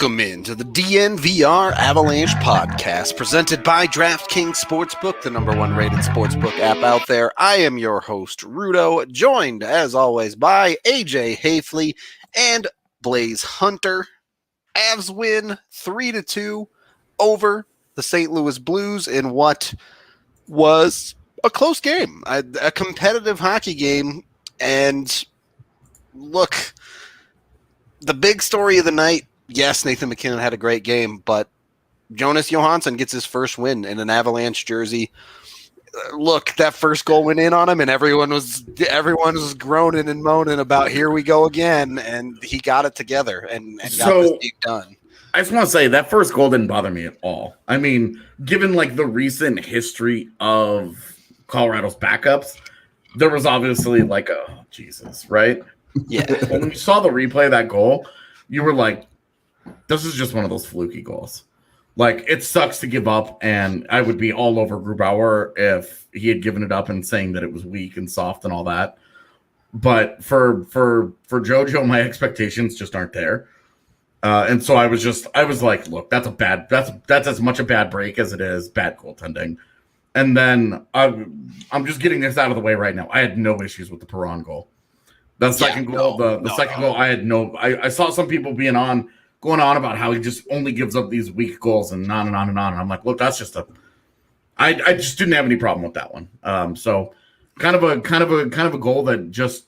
Welcome into the DNVR Avalanche podcast, presented by Draftkings Sportsbook, the number one rated sportsbook app out there. I am your host, Rudo, joined, as always, by AJ Hafley and Blaze Hunter. Avs win 3-2 over the St. Louis Blues in what was a close game, a competitive hockey game. And look, the big story of the night, yes, Nathan MacKinnon had a great game, but Jonas Johansson gets his first win in an Avalanche jersey. Look, that first goal went in on him, and everyone was groaning and moaning about here we go again, and he got it together and got this deep done. I just want to say that first goal didn't bother me at all. I mean, given like the recent history of Colorado's backups, there was obviously like a Jesus, right? Yeah. When you saw the replay of that goal, you were like, this is just one of those fluky goals. Like, it sucks to give up, and I would be all over Grubauer if he had given it up and saying that it was weak and soft and all that. But for JoJo, my expectations just aren't there. And so I was like, look, that's as much a bad break as it is bad goaltending. And then I'm just getting this out of the way right now. I had no issues with the Perron goal. The second goal, I saw some people going on about how he just only gives up these weak goals and on and on and on. And I'm like, look, that's just I just didn't have any problem with that one. So kind of a goal that just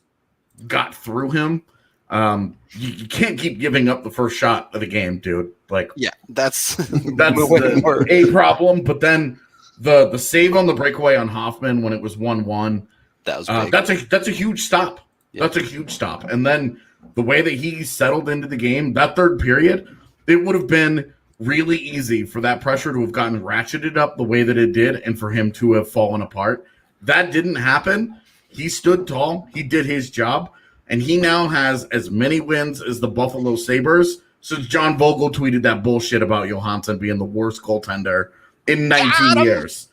got through him. You can't keep giving up the first shot of the game, dude. Like, yeah, that's a problem. But then the save on the breakaway on Hoffman when it was 1-1, that was big. That's a huge stop. Yeah. That's a huge stop. And then the way that he settled into the game, that third period, it would have been really easy for that pressure to have gotten ratcheted up the way that it did and for him to have fallen apart. That didn't happen. He stood tall. He did his job. And he now has as many wins as the Buffalo Sabres since John Vogel tweeted that bullshit about Johansson being the worst goaltender in 19 years.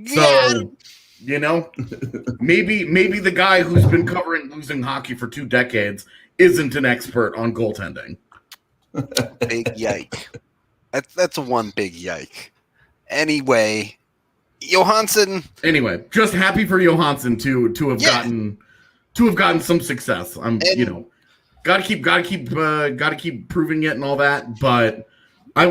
So, you know, maybe the guy who's been covering losing hockey for 2 decades isn't an expert on goaltending. Big yike. That's one big yike. Anyway, Johansson. Anyway, just happy for Johansson to have gotten some success. Gotta keep proving it and all that. But I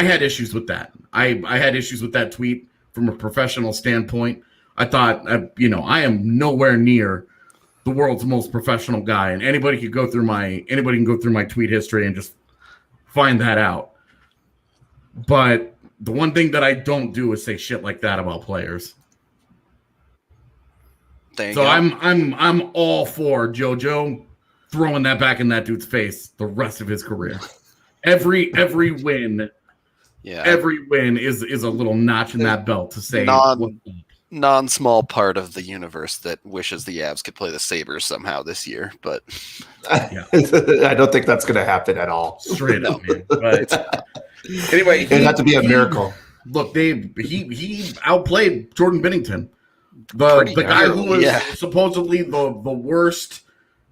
had issues with that. I had issues with that tweet from a professional standpoint. I thought, I am nowhere near the world's most professional guy, and anybody can go through my tweet history and just find that out. But the one thing that I don't do is say shit like that about players. So I'm all for JoJo throwing that back in that dude's face the rest of his career. Every win. Yeah, every win is a little notch in that belt to say non-small part of the universe that wishes the Avs could play the Sabres somehow this year, but yeah. I don't think that's going to happen at all. Straight up, man. But anyway, it'd have to be a miracle. Look, he outplayed Jordan Binnington, the guy who was supposedly the worst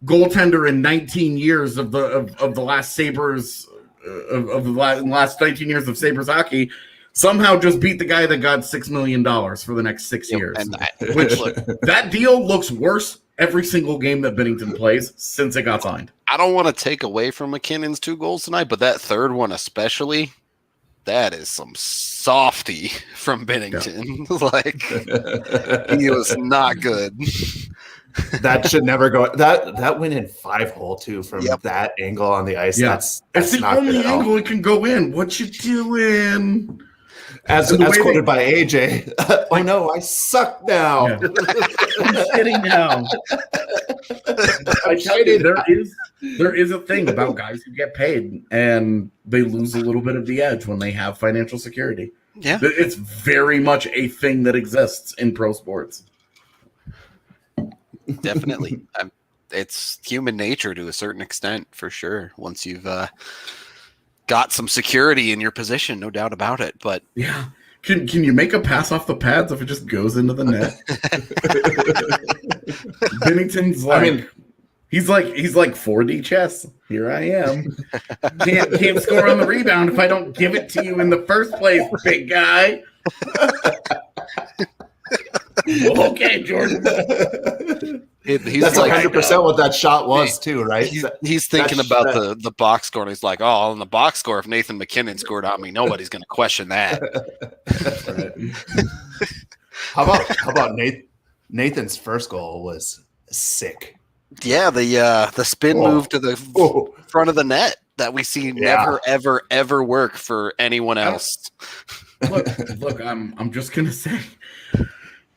goaltender in 19 years of the last Sabres. Of the last 19 years of Sabres hockey, somehow just beat the guy that got $6 million for the next 6 years. And that deal looks worse every single game that Binnington plays since it got signed. I don't want to take away from McKinnon's 2 goals tonight, but that third one especially, that is some softy from Binnington. Yeah. Like, he was not good. That should never go. That went in 5-hole too from that angle on the ice. Yeah. That's the not only angle it can go in. What you doing? As quoted by AJ. Oh no, I suck now. Yeah. I'm shitting now. I tell you, there is a thing about guys who get paid and they lose a little bit of the edge when they have financial security. Yeah, it's very much a thing that exists in pro sports. Definitely. It's human nature to a certain extent, for sure. Once you've got some security in your position, no doubt about it. But yeah, can you make a pass off the pads if it just goes into the net? Binnington's like, he's like 4D chess. Here I am. Can't score on the rebound if I don't give it to you in the first place, big guy. Okay, Jordan. He's That's like 100% what that shot was, too, right? He's thinking about the box score, and he's like, "Oh, on the box score, if Nathan MacKinnon scored on me, nobody's going to question that." That's right. How about Nathan's first goal was sick. Yeah, the spin move to the front of the net that we see never, ever, ever work for anyone else. Look, I'm just gonna say,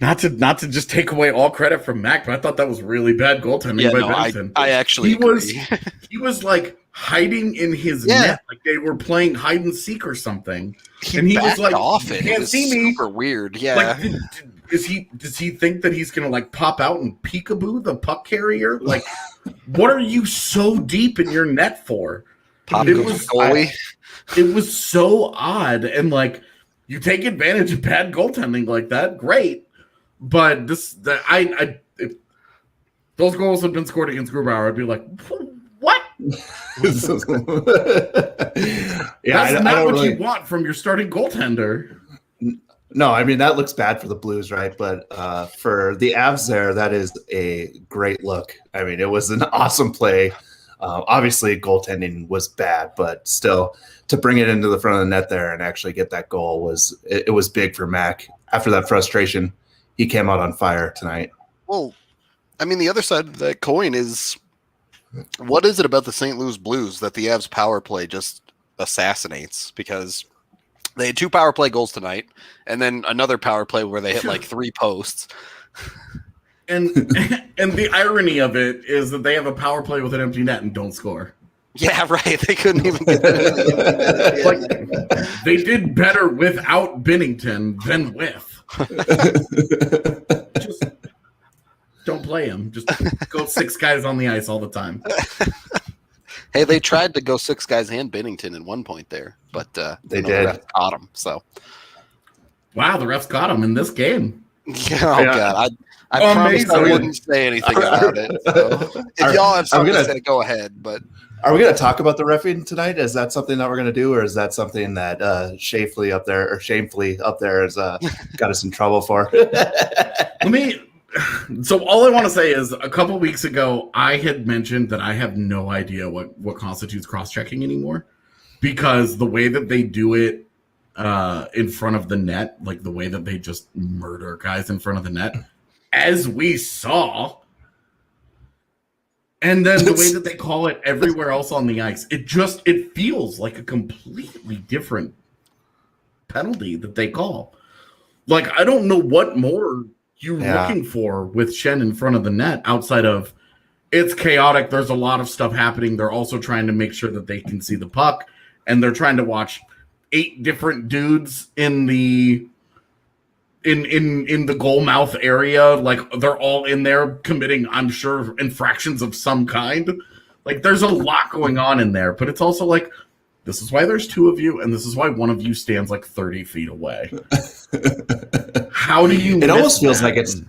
not to just take away all credit from Mac, but I thought that was really bad goaltending by Benson. I actually agree. He was like hiding in his net, like they were playing hide and seek or something. He was like, off it. Can't it was see me. Super weird. Yeah. Like, does he think that he's gonna like pop out and peekaboo the puck carrier? Like, what are you so deep in your net for? It was so odd, and like you take advantage of bad goaltending like that, great. But if those goals had been scored against Grubauer, I'd be like, what? That's not what you want from your starting goaltender. No, I mean, that looks bad for the Blues, right? But for the Avs there, that is a great look. I mean, it was an awesome play. Obviously, goaltending was bad, but still, to bring it into the front of the net there and actually get that goal was big for Mac. After that frustration, he came out on fire tonight. Well, I mean, the other side of that coin is, what is it about the St. Louis Blues that the Avs power play just assassinates? Because they had 2 power play goals tonight, and then another power play where they hit like 3 posts. And the irony of it is that they have a power play with an empty net and don't score. Yeah, right. They couldn't even get that. Like, they did better without Binnington than with. Just don't play him. Just go 6 guys on the ice all the time. Hey, they tried to go 6 guys and Binnington at one point there, but they did. The refs caught him. So, wow, the refs got him in this game. God, I promised I wouldn't say anything about it. So. If y'all have something to say, go ahead. But are we going to talk about the reffing tonight? Is that something that we're going to do, or is that something that shamefully up there has got us in trouble for? So all I want to say is, a couple weeks ago, I had mentioned that I have no idea what constitutes cross-checking anymore, because the way that they do it in front of the net, like the way that they just murder guys in front of the net, as we saw, and then the way that they call it everywhere else on the ice, it feels like a completely different penalty that they call. Like, I don't know what more you're looking for with Schenn in front of the net outside of it's chaotic. There's a lot of stuff happening. They're also trying to make sure that they can see the puck, and they're trying to watch 8 different dudes in the goal mouth area. Like, they're all in there committing, I'm sure, infractions of some kind. Like, there's a lot going on in there, but it's also like, this is why there's 2 of you, and this is why one of you stands like 30 feet away. How do you? It almost feels like it's.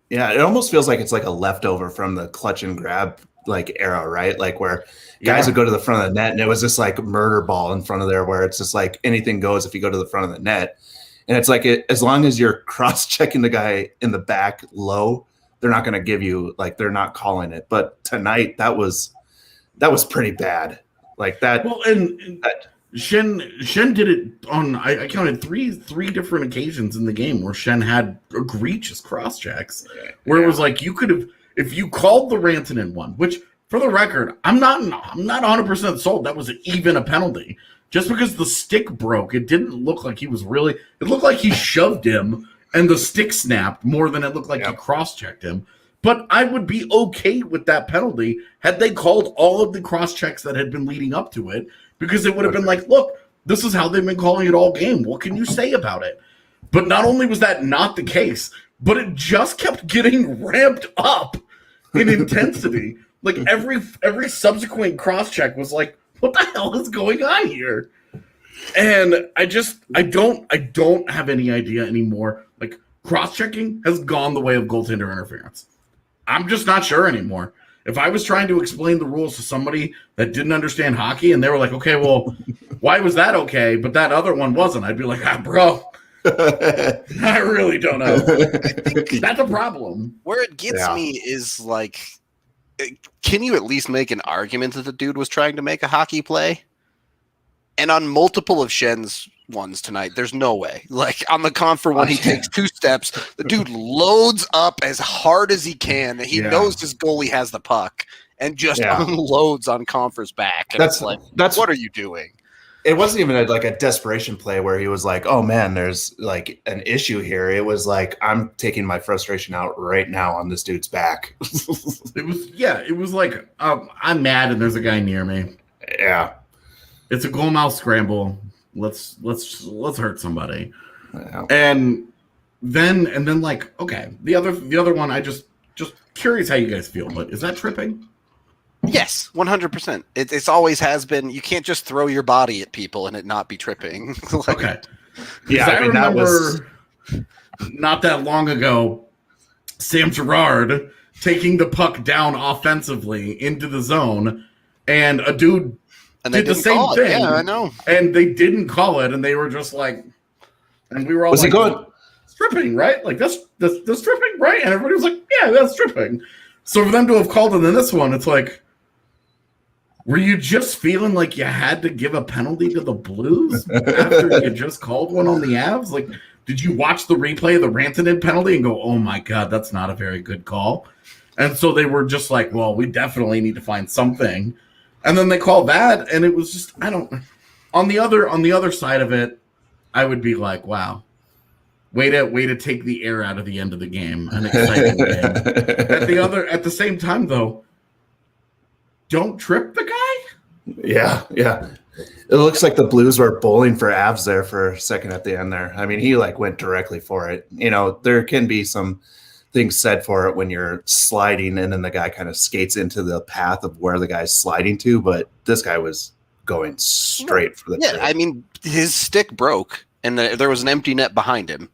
Yeah, it almost feels like it's like a leftover from the clutch and grab like era, right? Like where guys would go to the front of the net, and it was just like murder ball in front of there, where it's just like anything goes if you go to the front of the net, and it's like as long as you're cross checking the guy in the back low, they're not going to give you they're not calling it. But tonight that was pretty bad. Like that. Well, and Schenn did it on, I counted three different occasions in the game where Schenn had egregious cross checks, where it was like, you could have, if you called the Rantanen one, which for the record, I'm not 100% sold that was even a penalty. Just because the stick broke, it didn't look like he was really, it looked like he shoved him and the stick snapped more than it looked like he cross-checked him. But I would be okay with that penalty had they called all of the cross-checks that had been leading up to it, because it would have been like, look, this is how they've been calling it all game. What can you say about it? But not only was that not the case, but it just kept getting ramped up in intensity. Like every subsequent cross-check was like, what the hell is going on here? And I don't have any idea anymore. Like, cross-checking has gone the way of goaltender interference. I'm just not sure anymore. If I was trying to explain the rules to somebody that didn't understand hockey and they were like, okay, well, why was that okay, but that other one wasn't? I'd be like, bro, I really don't know. I think that's a problem. Where it gets me is like, can you at least make an argument that the dude was trying to make a hockey play? And on multiple of Shen's ones tonight, there's no way. Like on the confer one, he takes 2 steps. The dude loads up as hard as he can. He knows his goalie has the puck and just unloads on Confer's back. And that's what are you doing? It wasn't even like a desperation play where he was like, oh man, there's like an issue here. It was like, I'm taking my frustration out right now on this dude's back. It was like, I'm mad and there's a guy near me. Yeah. It's a goal mouth scramble. Let's hurt somebody. Yeah. And then like, okay, the other one, I just curious how you guys feel, but is that tripping? Yes, 100%. It's always has been. You can't just throw your body at people and it not be tripping. Okay. Yeah, I remember not that long ago, Sam Girard taking the puck down offensively into the zone, and a dude did the same thing. Yeah, I know. And they didn't call it, and they were just like, and we were all was like, he going stripping, right? Like that's stripping, right? And everybody was like, yeah, that's stripping. So for them to have called it in this one, it's like, were you just feeling like you had to give a penalty to the Blues after you just called one on the Avs? Like, did you watch the replay of the Rantanen penalty and go, oh my God, that's not a very good call? And so they were just like, well, we definitely need to find something. And then they called that, and it was just, I don't. On the other side of it, I would be like, wow, way to take the air out of the end of the game, an exciting game. At the same time, though, don't trip the guy. Yeah. It looks like the Blues were bowling for Avs there for a second at the end there. I mean, he like went directly for it. You know, there can be some things said for it when you're sliding and then the guy kind of skates into the path of where the guy's sliding to, but this guy was going straight for the trip. I mean, his stick broke and there was an empty net behind him.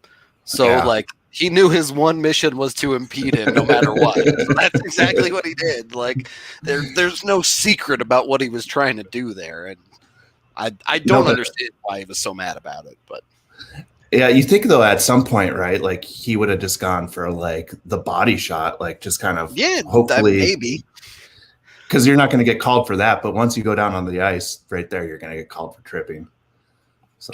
So like he knew his one mission was to impede him no matter what. That's exactly what he did. Like there's no secret about what he was trying to do there. And I don't understand why he was so mad about it, but yeah, you think though at some point, right? Like he would have just gone for like the body shot, like just kind of hopefully maybe because you're not going to get called for that. But once you go down on the ice, right there, you're going to get called for tripping. So,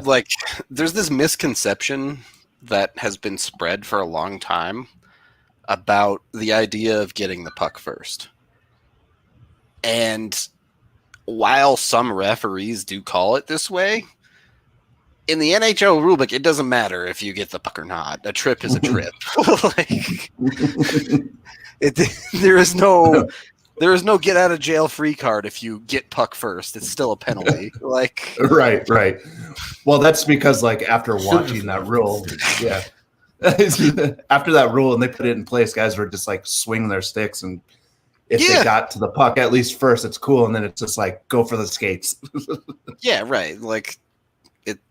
like there's this misconception that has been spread for a long time about the idea of getting the puck first, and while some referees do call it this way. In the NHL rulebook, it doesn't matter if you get the puck or not. A trip is a trip. There is no get out of jail free card if you get puck first. It's still a penalty. Like right. Well, that's because like after watching that rule, after that rule and they put it in place, guys were just like swinging their sticks, and if they got to the puck at least first, it's cool, and then it's just like go for the skates. Yeah, right. Like.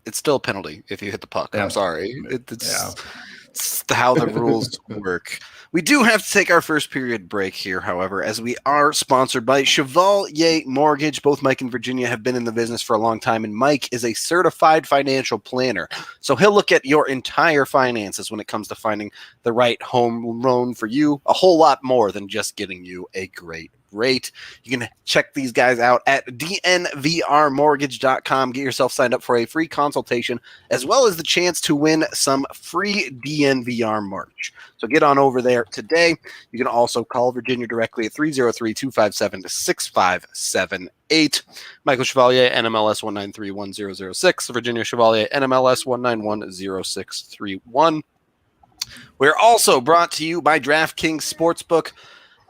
It's still a penalty if you hit the puck. I'm sorry. It's how the rules work. We do have to take our first period break here, however, as we are sponsored by Chevalier Mortgage. Both Mike and Virginia have been in the business for a long time, and Mike is a certified financial planner. So he'll look at your entire finances when it comes to finding the right home loan for you, a whole lot more than just getting you a great rate. You can check these guys out at DNVRmortgage.com. Get yourself signed up for a free consultation, as well as the chance to win some free DNVR merch. So get on over there today. You can also call Virginia directly at 303-257-6578. Michael Chevalier, NMLS 1931006. Virginia Chevalier, NMLS 1910631. We're also brought to you by DraftKings Sportsbook.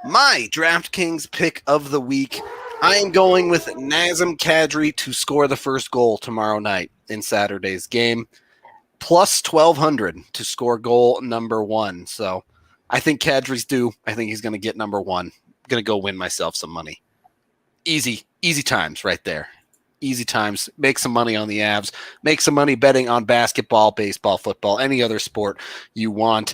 My DraftKings pick of the week, I am going with Nazem Kadri to score the first goal tomorrow night in Saturday's game, plus 1,200 to score goal number 1. So I think Kadri's due. I think he's going to get number 1. I'm going to go win myself some money. Easy times right there. Easy times. Make some money on the Avs. Make some money betting on basketball, baseball, football, any other sport you want.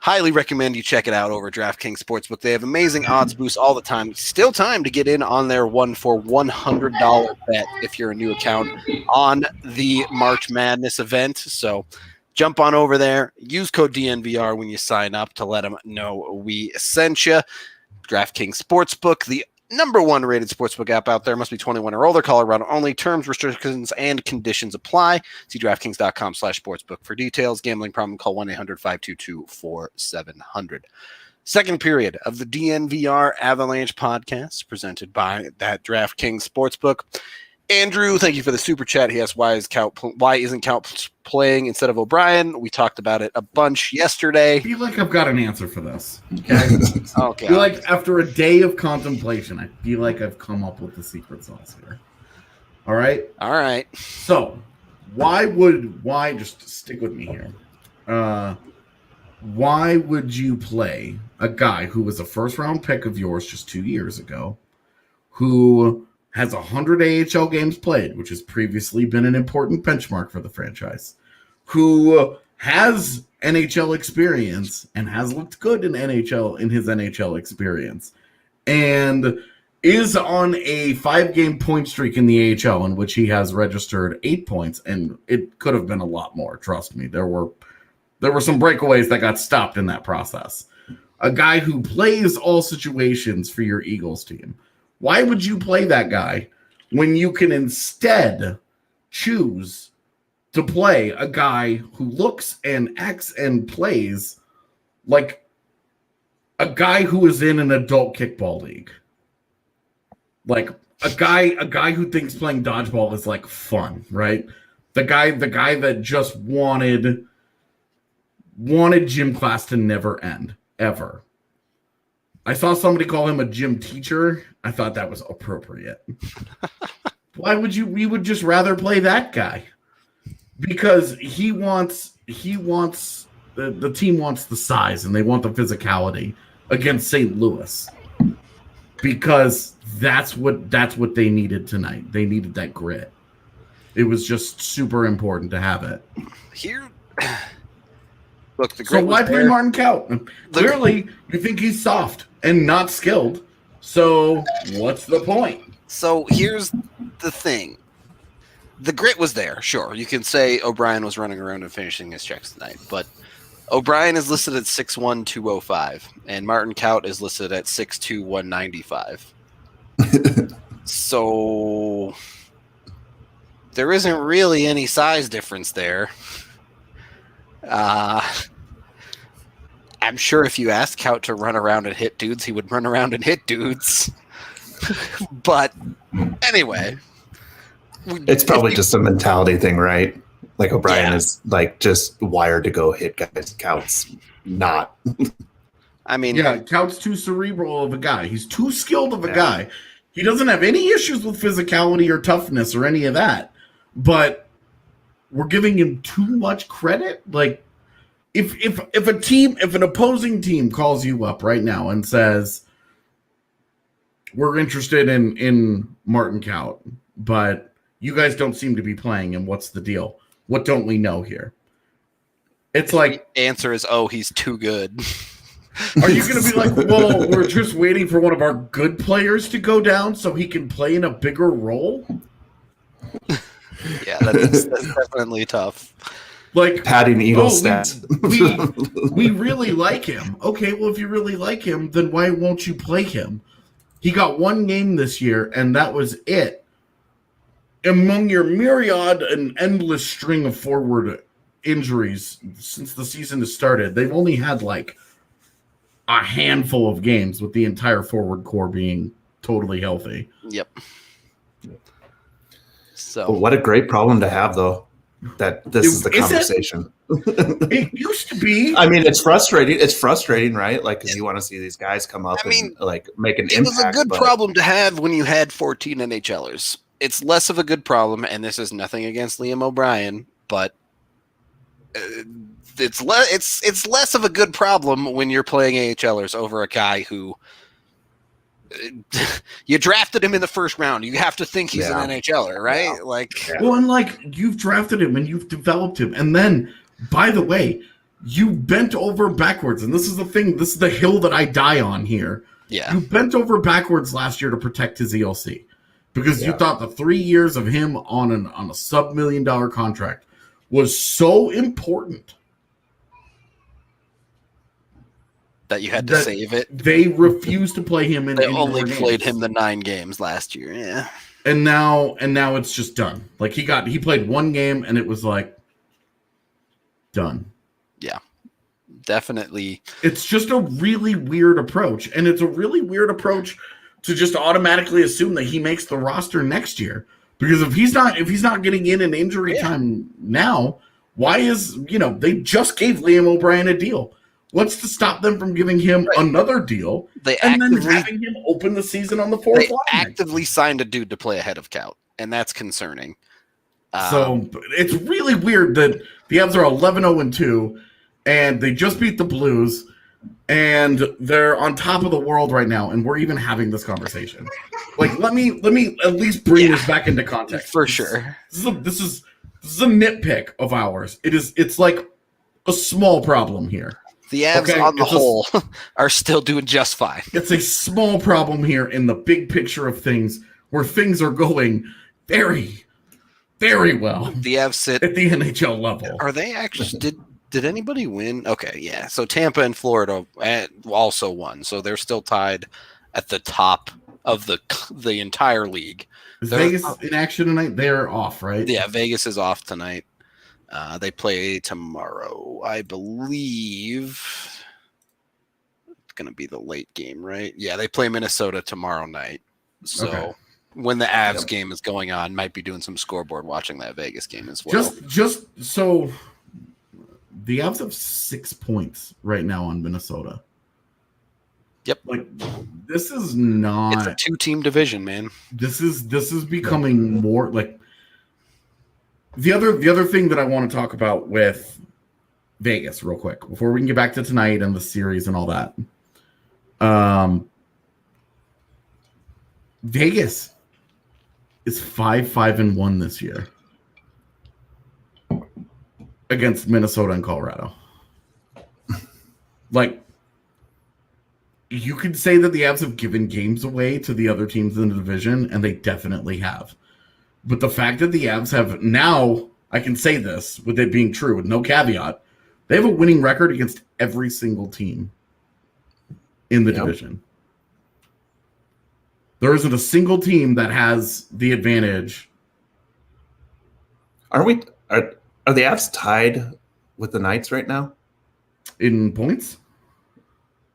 highly recommend you check it out over DraftKings Sportsbook. They have amazing odds boosts all the time. Still time to get in on their one for $100 bet if you're a new account on the March Madness event. So jump on over there. Use code DNVR when you sign up to let them know we sent you. DraftKings Sportsbook, the number one rated sportsbook app out there. Must be 21 or older. Colorado only. Terms, restrictions, and conditions apply. See DraftKings.com/sportsbook for details. Gambling problem? Call 1-800-522-4700. Second period of the DNVR Avalanche podcast presented by that DraftKings Sportsbook. Andrew, thank you for the super chat. He asked, why isn't Count playing instead of O'Brien? We talked about it a bunch yesterday. I feel like I've got an answer for this. Okay. Okay. I feel like after a day of contemplation, I feel like I've come up with the secret sauce here. All right. So why just stick with me here? Why would you play a guy who was a first round pick of yours just 2 years ago, who has 100 AHL games played, which has previously been an important benchmark for the franchise, who has NHL experience and has looked good in his NHL experience, and is on a 5-game point streak in the AHL in which he has registered 8 points, and it could have been a lot more. Trust me, there were some breakaways that got stopped in that process. A guy who plays all situations for your Eagles team. Why would you play that guy when you can instead choose to play a guy who looks and acts and plays like a guy who is in an adult kickball league? Like a guy who thinks playing dodgeball is like fun, right? The guy that just wanted gym class to never end, ever. I saw somebody call him a gym teacher. I thought that was appropriate. Why would we would just rather play that guy? Because the team wants the size and they want the physicality against St. Louis. Because that's what they needed tonight. They needed that grit. It was just super important to have it. Here Look, the grit. So why play Martin Kaut? Clearly, you think he's soft and not skilled. So what's the point? So here's the thing. The grit was there, sure. You can say O'Brien was running around and finishing his checks tonight, but O'Brien is listed at 6'1", 205, and Martin Kaut is listed at 6'2", 195. So there isn't really any size difference there. I'm sure if you asked Kaut to run around and hit dudes, he would run around and hit dudes. But anyway, it's probably just a mentality thing, right? Like O'Brien is like just wired to go hit guys. Kaut's not. I mean, yeah, Kaut's too cerebral of a guy. He's too skilled of a guy. He doesn't have any issues with physicality or toughness or any of that. But we're giving him too much credit. Like, if an opposing team calls you up right now and says, we're interested in Martin Kaut, but you guys don't seem to be playing him. What's the deal? What don't we know here? It's like the answer is, he's too good. Are you going to be like, well, we're just waiting for one of our good players to go down so he can play in a bigger role? Yeah, that's definitely tough. Like padding Eagles stats. We really like him. Okay, well, if you really like him, then why won't you play him? He got one game this year, and that was it. Among your myriad and endless string of forward injuries since the season has started, they've only had like a handful of games with the entire forward core being totally healthy. Yep. So what a great problem to have, though, that this is the conversation. It used to be. I mean, it's frustrating. It's frustrating, right? Like, because you want to see these guys come up and like make an impact. It was a good problem to have when you had 14 NHLers. It's less of a good problem, and this is nothing against Liam O'Brien, but it's less of a good problem when you're playing AHLers over a guy who you drafted him in the first round. You have to think he's an NHLer, right? Yeah. Like, well, and like you've drafted him and you've developed him, and then by the way, You bent over backwards, and this is the thing. This is the hill that I die on here. Yeah. You bent over backwards last year to protect his ELC because you thought the 3 years of him on a sub-$1 million contract was so important that you had to save it. They refused to play him in. They only played him the 9 games last year. Yeah. And now it's just done. Like he played 1 game and it was like done. Yeah. Definitely. It's just a really weird approach. And it's a really weird approach to just automatically assume that he makes the roster next year. Because if he's not getting in injury time now, why is, they just gave Liam O'Brien a deal. What's to stop them from giving him another deal then having him open the season on the 4th line? They actively signed a dude to play ahead of Kaut, and that's concerning. So it's really weird that the Avs are 11-0-2, and they just beat the Blues, and they're on top of the world right now, and we're even having this conversation. Like, let me at least bring this back into context. For sure. This is a nitpick of ours. It's like a small problem here. The Avs on the whole are still doing just fine. It's a small problem here in the big picture of things where things are going very, very well. The Avs sit at the NHL level. Are they actually did anybody win? Okay, yeah. So Tampa and Florida also won. So they're still tied at the top of the entire league. Is Vegas in action tonight? They're off, right? Yeah, Vegas is off tonight. They play tomorrow, I believe. It's going to be the late game, right? Yeah, they play Minnesota tomorrow night. So when the Avs game is going on, might be doing some scoreboard watching that Vegas game as well. Just so the Avs have 6 points right now on Minnesota. Yep. Like this is not. It's a 2-team division, man. This is becoming more like. The other thing that I want to talk about with Vegas real quick before we can get back to tonight and the series and all that. Vegas is 5-5-1 this year against Minnesota and Colorado. Like you could say that the Avs have given games away to the other teams in the division, and they definitely have. But the fact that the Avs have now, I can say this with it being true, with no caveat, they have a winning record against every single team in the division. There isn't a single team that has the advantage. Are the Avs tied with the Knights right now? In points?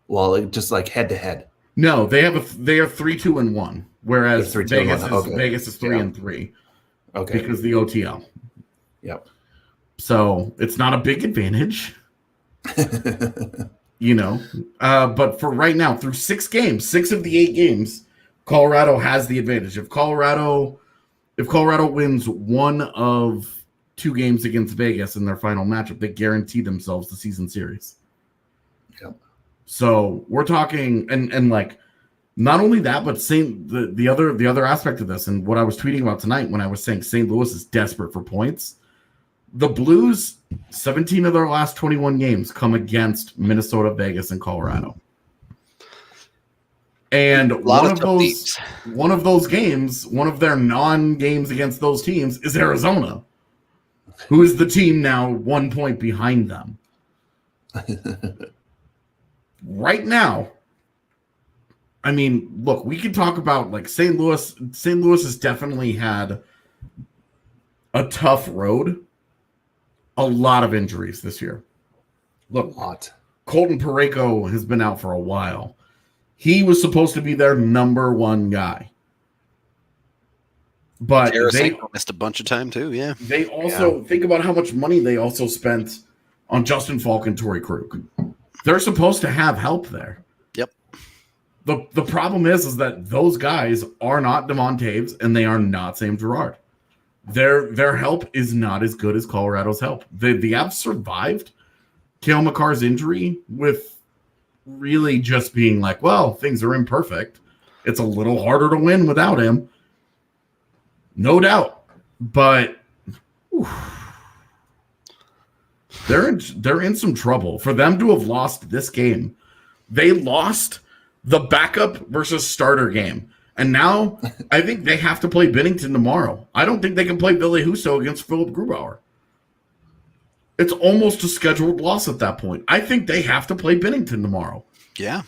Well, just like head to head. No, they are 3-2-1, whereas Vegas is 3-3. Okay. Because the OTL. Yep. So it's not a big advantage. But for right now, through 6 games, 6 of the 8 games, Colorado has the advantage. If Colorado wins 1 of 2 games against Vegas in their final matchup, they guarantee themselves the season series. Yep. So we're talking, and like, not only that, but the other aspect of this, and what I was tweeting about tonight when I was saying St. Louis is desperate for points. The Blues, 17 of their last 21 games come against Minnesota, Vegas, and Colorado. And one of those games, one of their non-games against those teams is Arizona, who is the team now 1 point behind them. Right now, I mean, look, we can talk about like St. Louis. St. Louis has definitely had a tough road. A lot of injuries this year. Look, Colton Parayko has been out for a while. He was supposed to be their number 1 guy. But they missed a bunch of time too, yeah. They also think about how much money they also spent on Justin Falk and Torrey Krug. They're supposed to have help there. Yep. The problem is that those guys are not Devon Taves and they are not Sam Girard. Their help is not as good as Colorado's help. The Avs survived Cale Makar's injury with really just being like, well, things are imperfect. It's a little harder to win without him. No doubt. But they're in some trouble. For them to have lost this game, they lost the backup versus starter game. And now I think they have to play Bennington tomorrow. I don't think they can play Billy Husso against Philip Grubauer. It's almost a scheduled loss at that point. I think they have to play Bennington tomorrow. Yeah,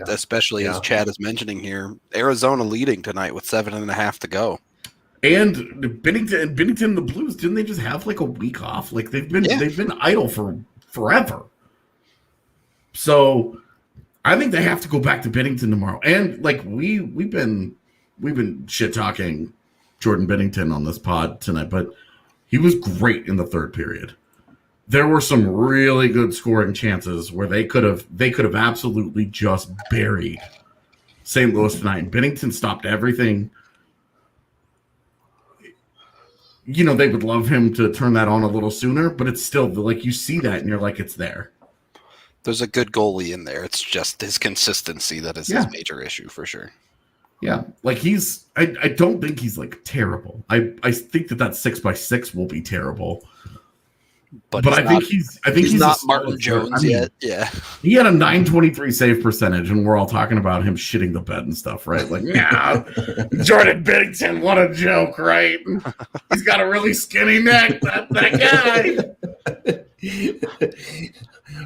especially as Chad is mentioning here, Arizona leading tonight with 7.5 to go. And Bennington, the Blues, didn't they just have like a week off? Like they've been idle for forever. So I think they have to go back to Bennington tomorrow. And like we've been shit talking Jordan Bennington on this pod tonight, but he was great in the third period. There were some really good scoring chances where they could have absolutely just buried St. Louis tonight. Bennington stopped everything. You know, they would love him to turn that on a little sooner, but it's still like you see that and you're like, it's there. There's a good goalie in there. It's just his consistency that is his major issue for sure. Yeah, like I don't think he's like terrible. I think that 6x6 will be terrible. But I think he's not Martin Jones yet. Yeah, he had a .923 save percentage, and we're all talking about him shitting the bed and stuff, right? Like, yeah, Jordan Bennington, what a joke, right? He's got a really skinny neck. That guy.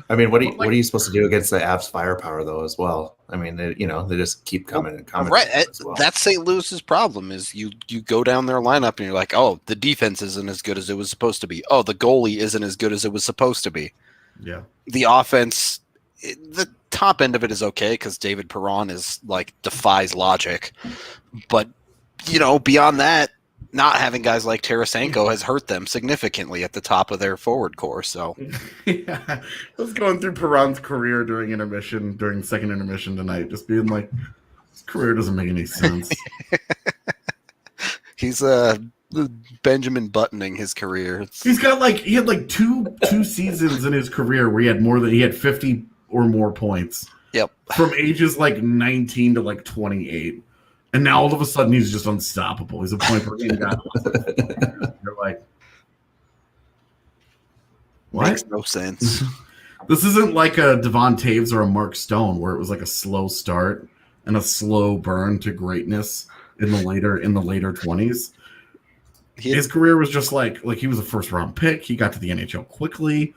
I mean, what are you supposed to do against the Avs firepower though, as well? I mean, they just keep coming and coming. Right, that's St. Louis's problem. Is you go down their lineup and you're like, oh, the defense isn't as good as it was supposed to be. Oh, the goalie isn't as good as it was supposed to be. Yeah, the offense, the top end of it is okay because David Perron is like defies logic, but beyond that, not having guys like Tarasenko has hurt them significantly at the top of their forward core. So, yeah, I was going through Perron's career during second intermission tonight, just being like, his career doesn't make any sense. He's Benjamin Buttoning his career. He had two seasons in his career where he had 50 or more points. Yep, from ages like 19 to like 28. And now all of a sudden he's just unstoppable. He's a point per game guy. You're like, what? Makes no sense. This isn't like a Devon Taves or a Mark Stone where it was like a slow start and a slow burn to greatness in the later 20s. His career was just like he was a first round pick. He got to the NHL quickly.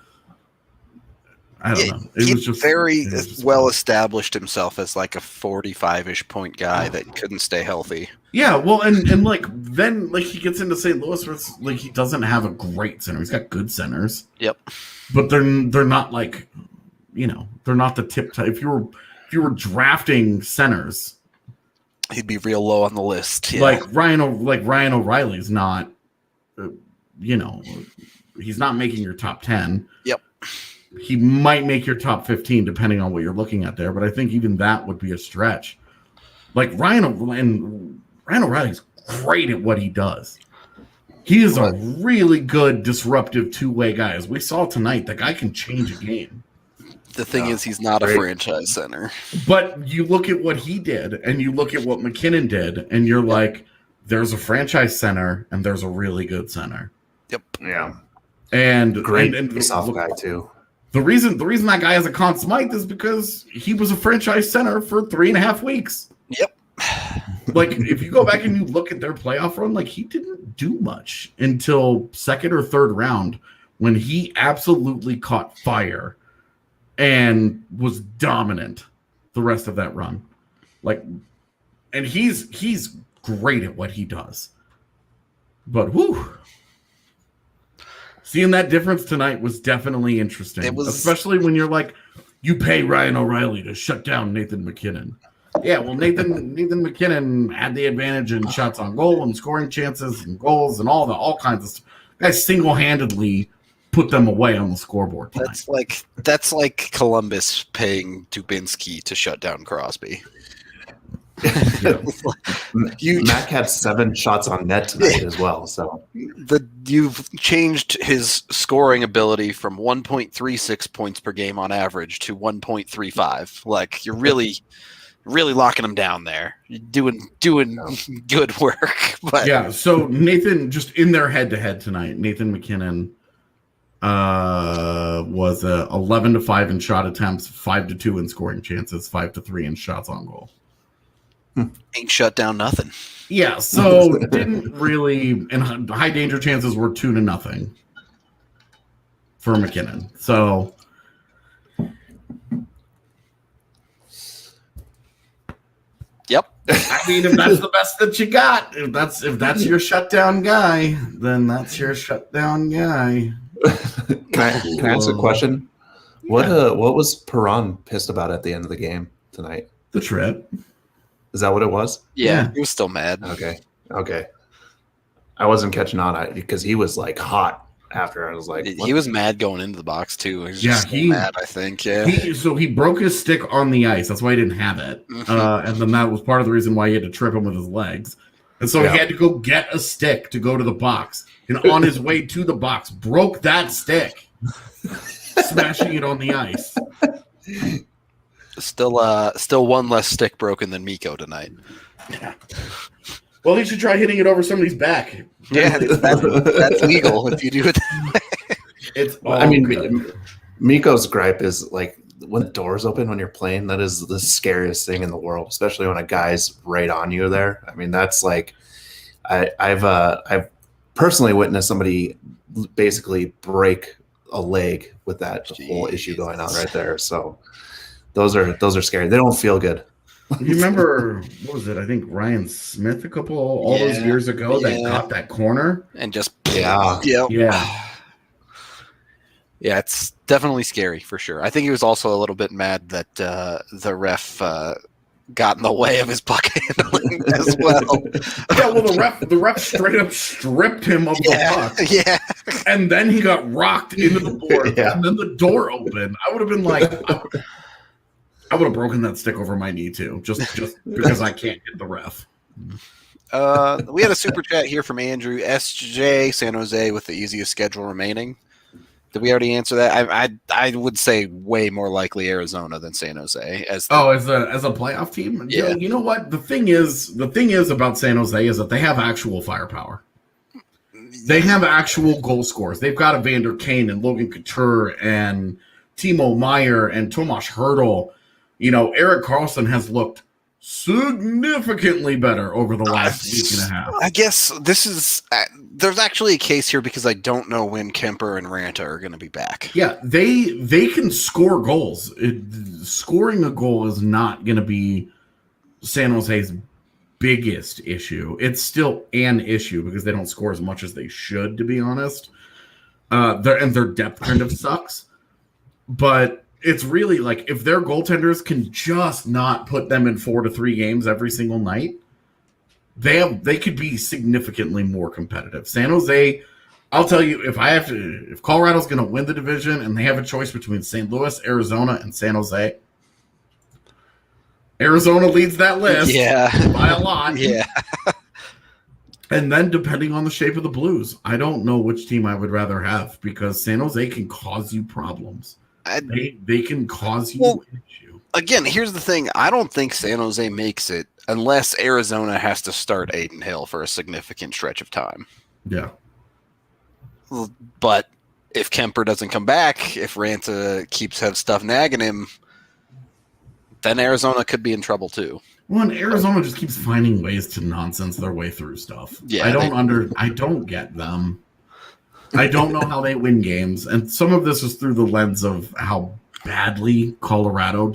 I don't know. It was just very well established himself as like a 45-ish point guy that couldn't stay healthy. Yeah, well, and like then like he gets into St. Louis where it's like he doesn't have a great center. He's got good centers. Yep. But they're not like, they're not the tip type. If you were drafting centers, he'd be real low on the list. Yeah. Like Ryan O'Reilly's not, he's not making your top 10. Yep. He might make your top 15 depending on what you're looking at there, but I think even that would be a stretch. Like Ryan O'Reilly's great at what he does. He is a really good disruptive two-way guy. As we saw tonight, the guy can change a game. The thing is, he's not a franchise center. But you look at what he did, and you look at what MacKinnon did, and you're like, there's a franchise center, and there's a really good center. Yep. Yeah. And great soft guy too. The reason that guy has a Conn Smythe is because he was a franchise center for 3.5 weeks. Yep. Like, if you go back and you look at their playoff run, like, he didn't do much until second or third round when he absolutely caught fire and was dominant the rest of that run. Like, and he's great at what he does. But, whew. Seeing that difference tonight was definitely interesting. Especially when you're like, you pay Ryan O'Reilly to shut down Nathan MacKinnon. Yeah, well, Nathan MacKinnon had the advantage in shots on goal and scoring chances and goals and all kinds of stuff. Guys single-handedly put them away on the scoreboard tonight. That's like Columbus paying Dubinsky to shut down Crosby. Mac had 7 shots on net tonight as well. So you've changed his scoring ability from 1.36 points per game on average to 1.35. Like, you're really locking him down there. You're doing good work. But yeah, so Nathan, just in their head-to-head tonight, Nathan MacKinnon, was 11-5 in shot attempts, 5-2 in scoring chances, 5-3 in shots on goal. Ain't shut down nothing. Yeah, so didn't really, and high danger chances were 2-0 for MacKinnon. So Yep. I mean, if that's the best that you got, if that's your shutdown guy, then that's your shutdown guy. Can I ask a question? Yeah. What was Perron pissed about at the end of the game tonight? The trip. Is that what it was? Yeah. He was still mad. Okay. I wasn't catching on because he was like hot after. I was like, what? He was mad going into the box too. He was just so mad, I think. Yeah. He broke his stick on the ice. That's why he didn't have it. And then that was part of the reason why he had to trip him with his legs. And so he had to go get a stick to go to the box. And on his way to the box, broke that stick, smashing it on the ice. Still one less stick broken than Mikko tonight. Yeah. Well, he should try hitting it over somebody's back. Yeah, that's legal if you do it. It's. Mikko's gripe is like when the doors open when you're playing. That is the scariest thing in the world, especially when a guy's right on you there. I mean, that's like, I've personally witnessed somebody basically break a leg with that whole issue going on right there. So those are scary. They don't feel good. You remember, what was it? I think Ryan Smith all those years ago that caught that corner and just yeah. It's definitely scary for sure. I think he was also a little bit mad that the ref got in the way of his puck handling as well. Yeah, well, the ref straight up stripped him of the puck. Yeah, and then he got rocked into the board, and then the door opened. I would have been like. I would have broken that stick over my knee too, just because I can't get the ref. We had a super chat here from Andrew SJ, San Jose with the easiest schedule remaining. Did we already answer that? I would say way more likely Arizona than San Jose as a playoff team. Yeah. You know what the thing is about San Jose is that they have actual firepower. They have actual goal scorers. They've got Evander Kane and Logan Couture and Timo Meier and Tomas Hertl. You know, Erik Karlsson has looked significantly better over the last week and a half. I guess this is there's actually a case here because I don't know when Kemper and Ranta are going to be back. Yeah, they can score goals. Scoring a goal is not going to be San Jose's biggest issue. It's still an issue because they don't score as much as they should, to be honest. Their depth kind of sucks. But it's really like if their goaltenders can just not put them in 4-3 games every single night, they could be significantly more competitive. San Jose, I'll tell you, if Colorado's going to win the division and they have a choice between St. Louis, Arizona, and San Jose, Arizona leads that list by a lot. Yeah. And then depending on the shape of the Blues, I don't know which team I would rather have because San Jose can cause you problems. They can cause you an issue. Again, here's the thing. I don't think San Jose makes it unless Arizona has to start Aiden Hill for a significant stretch of time. Yeah. But if Kemper doesn't come back, if Ranta keeps have stuff nagging him, then Arizona could be in trouble too. Well, and Arizona just keeps finding ways to nonsense their way through stuff. Yeah, I don't get them. I don't know how they win games, and some of this is through the lens of how badly Colorado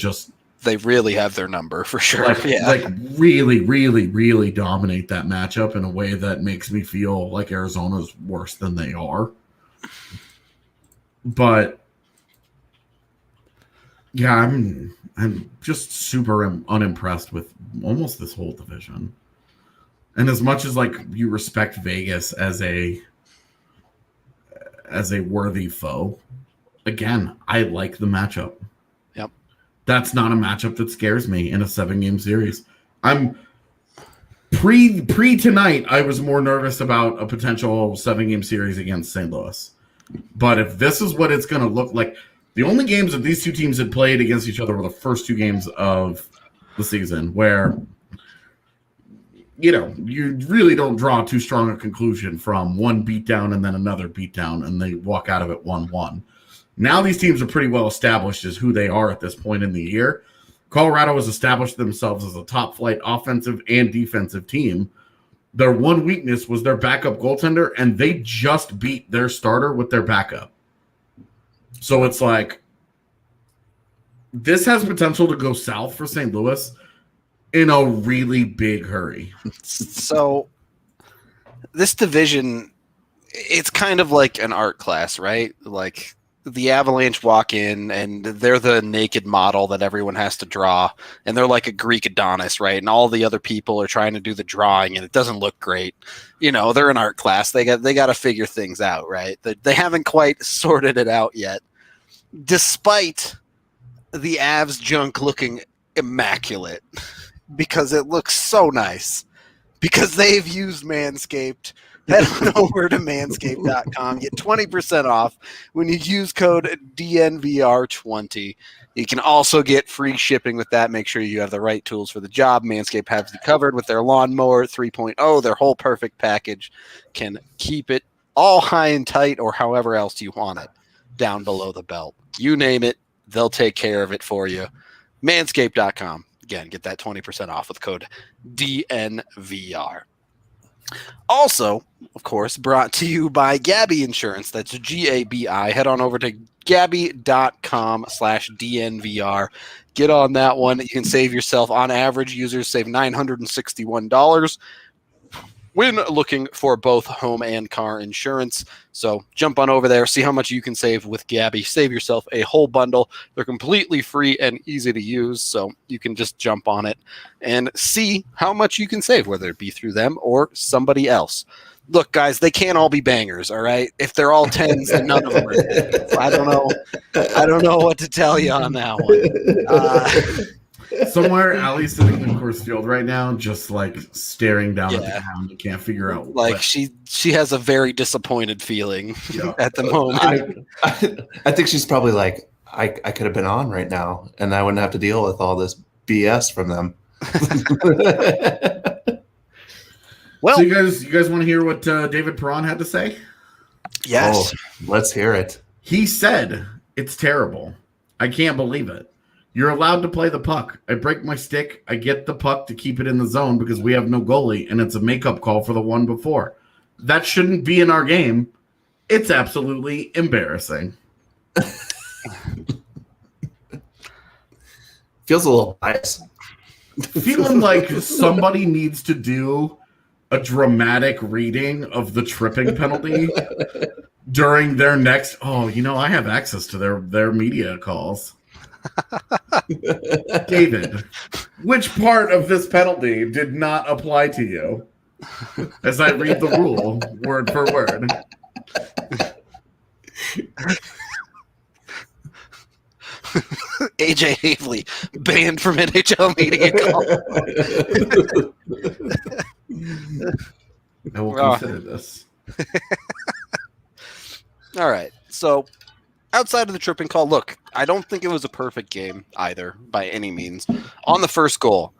they really have their number for sure. Like really, really, really dominate that matchup in a way that makes me feel like Arizona's worse than they are. But yeah, I'm just super unimpressed with almost this whole division. And as much as like you respect Vegas as a worthy foe, again, I like the matchup. Yep. That's not a matchup that scares me in a 7-game series. I'm pre tonight, I was more nervous about a potential 7-game series against St. Louis. But if this is what it's going to look like, the only games that these two teams had played against each other were the first 2 games of the season where, you know, you really don't draw too strong a conclusion from one beatdown and then another beatdown and they walk out of it 1-1. Now these teams are pretty well established as who they are at this point in the year. Colorado has established themselves as a top-flight offensive and defensive team. Their one weakness was their backup goaltender, and they just beat their starter with their backup. So it's like, this has potential to go south for St. Louis in a really big hurry. So this division, it's kind of like an art class, right? Like the Avalanche walk in and they're the naked model that everyone has to draw, and they're like a Greek Adonis, right? And all the other people are trying to do the drawing and it doesn't look great. You know, they're an art class. They got to figure things out, right? They haven't quite sorted it out yet. Despite the Avs junk looking immaculate, because it looks so nice, because they've used Manscaped. Head on over to manscaped.com. Get 20% off when you use code DNVR20. You can also get free shipping with that. Make sure you have the right tools for the job. Manscaped has you covered with their Lawnmower 3.0. Their whole perfect package can keep it all high and tight, or however else you want it, down below the belt. You name it, they'll take care of it for you. Manscaped.com. Again, get that 20% off with code DNVR. Also, of course, brought to you by Gabi Insurance. That's Gabi. Head on over to Gabi.com/DNVR. Get on that one. You can save yourself, on average, users save $961 when looking for both home and car insurance. So jump on over there, see how much you can save with Gabi. Save yourself a whole bundle. They're completely free and easy to use, so you can just jump on it and see how much you can save, whether it be through them or somebody else. Look, guys, they can't all be bangers, all right? If they're all 10s, then none of them are 10s. I don't know what to tell you on that one. Somewhere, Allie's sitting in Coors Field right now, just like staring down at the ground. You can't figure out. Like she has a very disappointed feeling at the moment. I think she's probably like, I could have been on right now, and I wouldn't have to deal with all this BS from them. Well, so you guys want to hear what David Perron had to say? Yes, let's hear it. He said, "It's terrible. I can't believe it. You're allowed to play the puck. I break my stick. I get the puck to keep it in the zone because we have no goalie, and it's a makeup call for the one before. That shouldn't be in our game. It's absolutely embarrassing." Feels a little biased. Feeling like somebody needs to do a dramatic reading of the tripping penalty during their next. Oh, I have access to their media calls. David, which part of this penalty did not apply to you? As I read the rule word for word. AJ Havely banned from NHL media call. I will consider this. All right. So outside of the tripping call, look, I don't think it was a perfect game either by any means. On the first goal,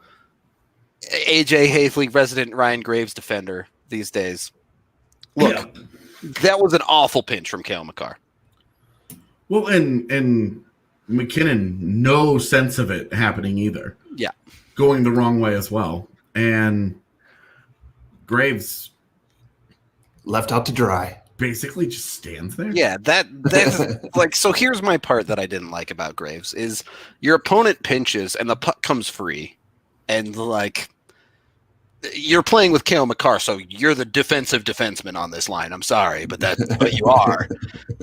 AJ Havely, resident Ryan Graves defender these days. Look, that was an awful pinch from Cale Makar. Well, and MacKinnon, no sense of it happening either. Yeah. Going the wrong way as well. And Graves left out to dry. Basically just stands there. Yeah, that's like, so here's my part that I didn't like about Graves is your opponent pinches and the puck comes free, and like you're playing with Cale Makar, so you're the defensive defenseman on this line. I'm sorry, but that's what you are.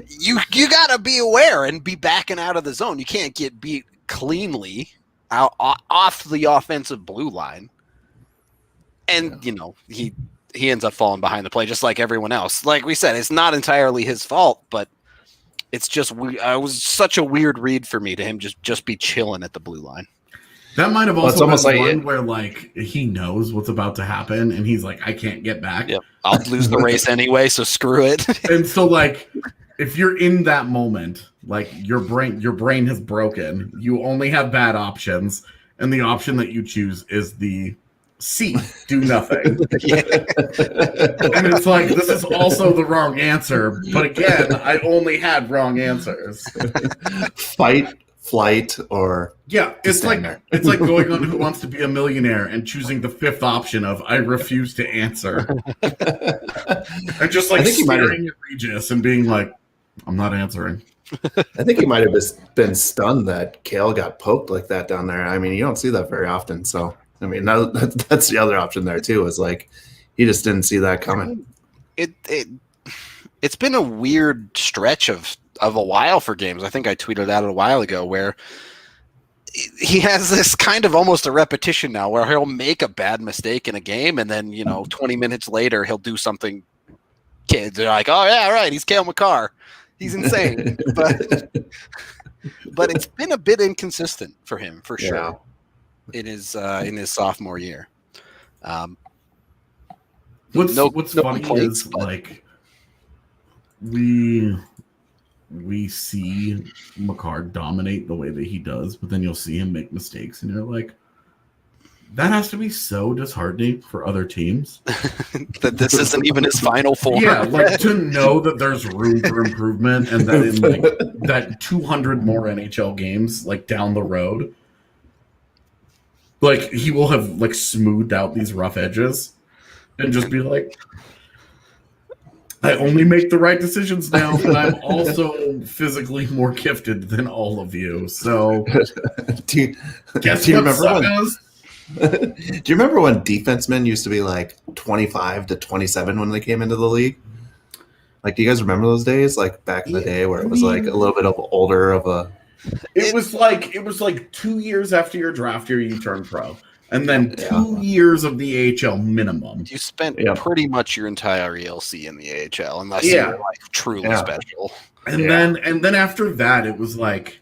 You gotta be aware and be backing out of the zone. You can't get beat cleanly off the offensive blue line. And he ends up falling behind the play just like everyone else. Like we said, it's not entirely his fault, but it's just it was such a weird read for me to him just be chilling at the blue line. That might have also been like one where like he knows what's about to happen and he's like, I can't get back. Yep. I'll lose the race anyway, so screw it. And so like if you're in that moment, like your brain has broken, you only have bad options, and the option that you choose is the C, do nothing. Yeah. And it's like, this is also the wrong answer. But again, I only had wrong answers. Fight, flight, or it's like there. it's like going on Who Wants to Be a Millionaire and choosing the fifth option of I refuse to answer. And just like staring at Regis and being like, I'm not answering. I think he might have been stunned that Kale got poked like that down there. I mean, you don't see that very often. So, I mean, that's the other option there too. Is like he just didn't see that coming. It's been a weird stretch of a while for games. I think I tweeted out a while ago where he has this kind of almost a repetition now where he'll make a bad mistake in a game and then 20 minutes later he'll do something. Kids are like, oh yeah, right, he's Cale Makar. He's insane, but it's been a bit inconsistent for him for sure in his sophomore year. What's funny is like we see Makar dominate the way that he does, but then you'll see him make mistakes, and you're like, that has to be so disheartening for other teams. That this isn't even his final form. Yeah, like to know that there's room for improvement and that in like that 200 more NHL games like down the road, like he will have like smoothed out these rough edges and just be like, I only make the right decisions now, and I'm also physically more gifted than all of you. So do you remember when defensemen used to be like 25 to 27 when they came into the league? Like, do you guys remember those days? Like back in the day where it was like a little bit of older of a. It was like 2 years after your draft year you turned pro, and then 2 years of the AHL minimum. You spent pretty much your entire ELC in the AHL, unless you were like truly special. And then after that, it was like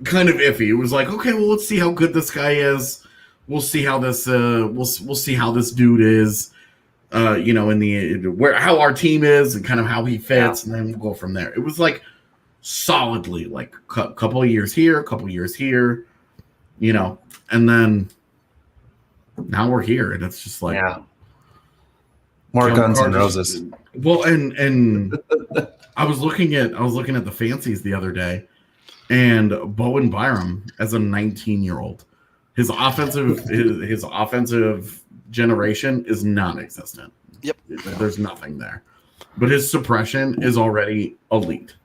kind of iffy. It was like, okay, well, let's see how good this guy is. We'll see how this we'll see how this dude is. In the how our team is and kind of how he fits, and then we'll go from there. It was like solidly like a couple of years here, a couple of years here, and then now we're here, and it's just like more Guns and Roses. Well, and I was looking at the fancies the other day, and Bowen Byram as a 19-year-old, his offensive generation is non-existent. Yep, there's nothing there, but his suppression is already elite,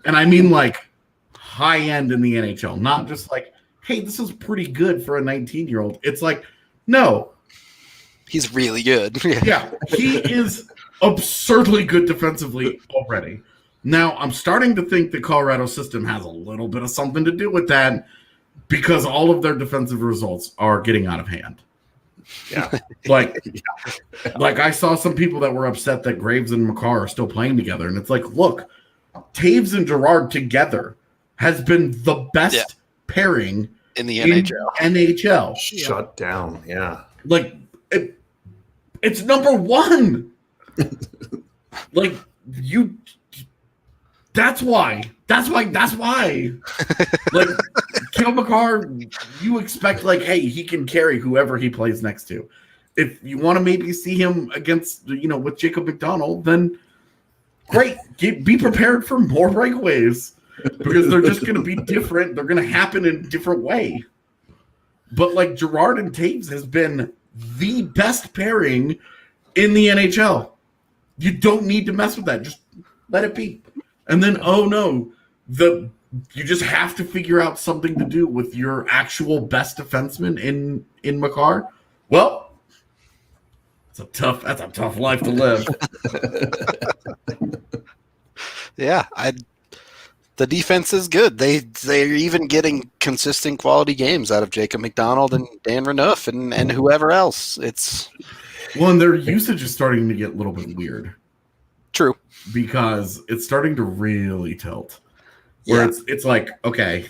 and I mean like high end in the NHL, not just like, hey, this is pretty good for a 19-year-old. It's like, no, he's really good. Yeah, he is absurdly good defensively already. Now, I'm starting to think the Colorado system has a little bit of something to do with that because all of their defensive results are getting out of hand. Yeah. Like I saw some people that were upset that Graves and Makar are still playing together. And it's like, look, Taves and Girard together has been the best pairing in the NHL. Shut down. Yeah. Like, it's number one. Like, you... That's why. Like, Cale Makar, you expect, like, hey, he can carry whoever he plays next to. If you want to maybe see him against, with Jacob McDonald, then great. Be prepared for more breakaways because they're just going to be different. They're going to happen in a different way. But, like, Girard and Taves has been the best pairing in the NHL. You don't need to mess with that. Just let it be. And then, oh no, you just have to figure out something to do with your actual best defenseman in Makar. Well, that's a tough life to live. Yeah, the defense is good. They're even getting consistent quality games out of Jacob McDonald and Dan Renouf and whoever else. And their usage is starting to get a little bit weird. True. Because it's starting to really tilt. Where it's like, okay,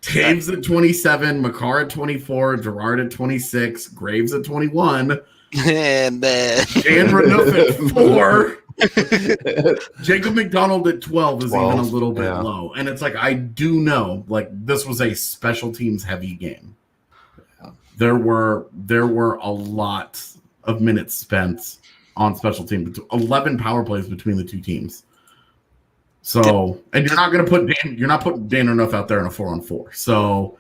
Taves at 27, Makar at 24, Girard at 26, Graves at 21, and then Dan Renouf at 4. Jacob McDonald at 12 is even a little bit low. And it's like, I do know, like, this was a special teams heavy game. there were a lot of minutes spent on special teams. 11 power plays between the two teams. So, and you're not putting Dan Enough out there in a 4-on-4. So,